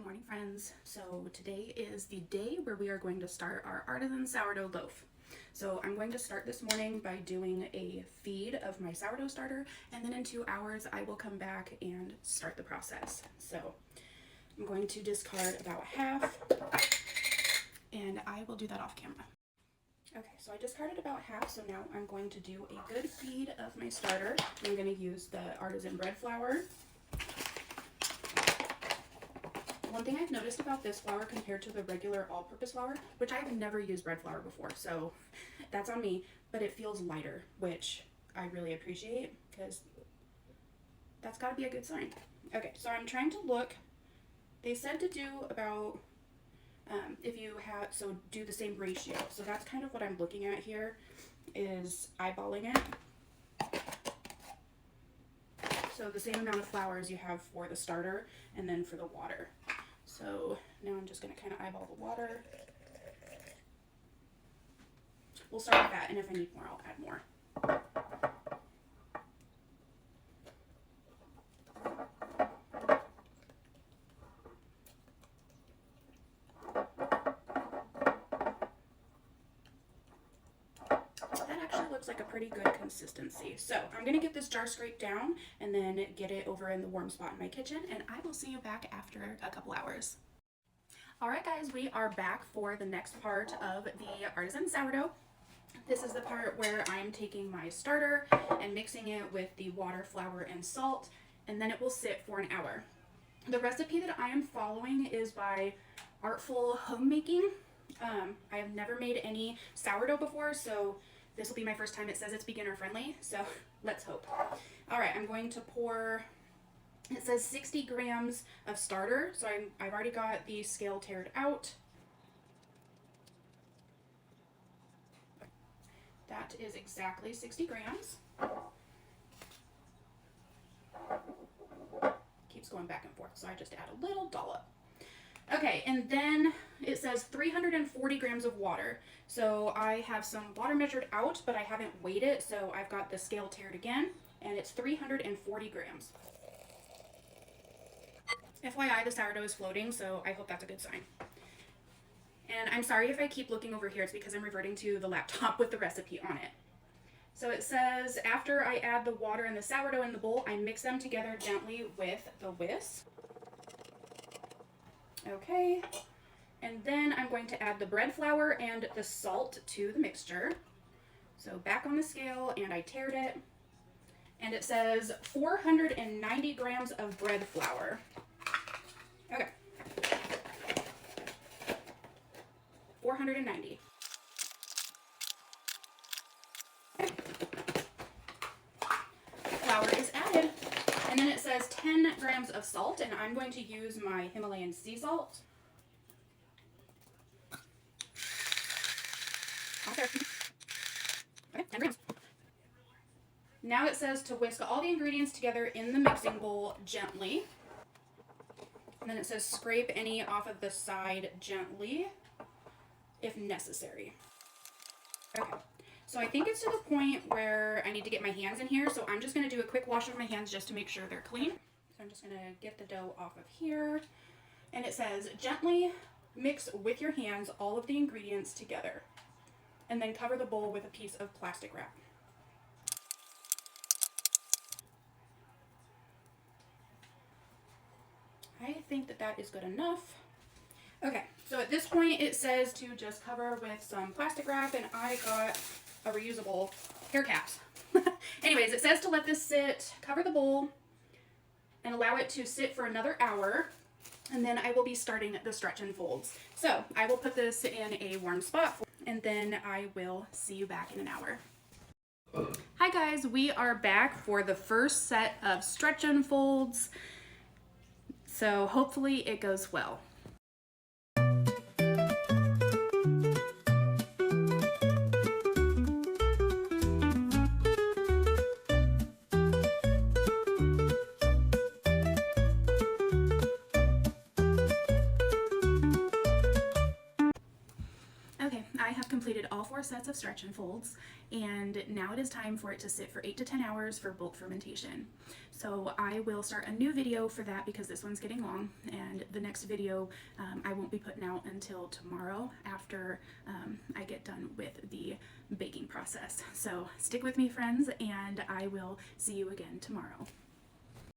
morning, friends. So today is the day where we are going to start our Artisan sourdough loaf. So I'm going to start this morning by doing a feed of my sourdough starter, and then in 2 hours I will come back and start the process. So I'm going to discard about half, and I will do that off camera. Okay, so I discarded about half, so now I'm going to do a good feed of my starter. I'm going to use the Artisan bread flour. One thing I've noticed about this flour compared to the regular all-purpose flour, which I've never used bread flour before, so that's on me, but it feels lighter, which I really appreciate because that's got to be a good sign. Okay, so I'm trying to look. They said to do about, if you have, so do the same ratio. So that's kind of what I'm looking at here, is eyeballing it. So the same amount of flour as you have for the starter and then for the water. So now I'm just going to kind of eyeball the water. We'll start with that, and if I need more, I'll add more. That actually looks like a pretty good consistency. So I'm going to get this jar scraped down and then get it over in the warm spot in my kitchen, and I will see you back after a couple hours. Alright guys, we are back for the next part of the Artisan sourdough. This is the part where I'm taking my starter and mixing it with the water, flour, and salt, and then it will sit for an hour. The recipe that I am following is by Artful Homemaking. I have never made any sourdough before, so this will be my first time. It says it's beginner friendly, so let's hope. Alright, I'm going to pour, it says 60 grams of starter, so I've already got the scale tared out. That is exactly 60 grams. Keeps going back and forth, so I just add a little dollop. Okay, and then it says 340 grams of water. So I have some water measured out, but I haven't weighed it, so I've got the scale tared again, and it's 340 grams. FYI, the sourdough is floating, so I hope that's a good sign. And I'm sorry if I keep looking over here, it's because I'm reverting to the laptop with the recipe on it. So it says, after I add the water and the sourdough in the bowl, I mix them together gently with the whisk. Okay, and then I'm going to add the bread flour and the salt to the mixture. So back on the scale, and I tared it, and it says 490 grams of bread flour. Okay, 490. Okay. Flour is added. And then it says 10 grams of salt, and I'm going to use my Himalayan sea salt. Okay, 10 grams. Now it says to whisk all the ingredients together in the mixing bowl gently. And then it says scrape any off of the side gently, if necessary. Okay. So I think it's to the point where I need to get my hands in here, so I'm just going to do a quick wash of my hands just to make sure they're clean. So I'm just going to get the dough off of here. And it says, gently mix with your hands all of the ingredients together. And then cover the bowl with a piece of plastic wrap. I think that that is good enough. Okay, so at this point it says to just cover with some plastic wrap, and I got a reusable hair caps. Anyways, it says to let this sit, cover the bowl, and allow it to sit for another hour, and then I will be starting the stretch and folds. So I will put this in a warm spot, and then I will see you back in an hour. Hi guys, we are back for the first set of stretch and folds. So hopefully it goes well. Okay, I have completed all 4 sets of stretch and folds, and now it is time for it to sit for 8 to 10 hours for bulk fermentation. So I will start a new video for that because this one's getting long, and the next video I won't be putting out until tomorrow after I get done with the baking process. So stick with me, friends, and I will see you again tomorrow.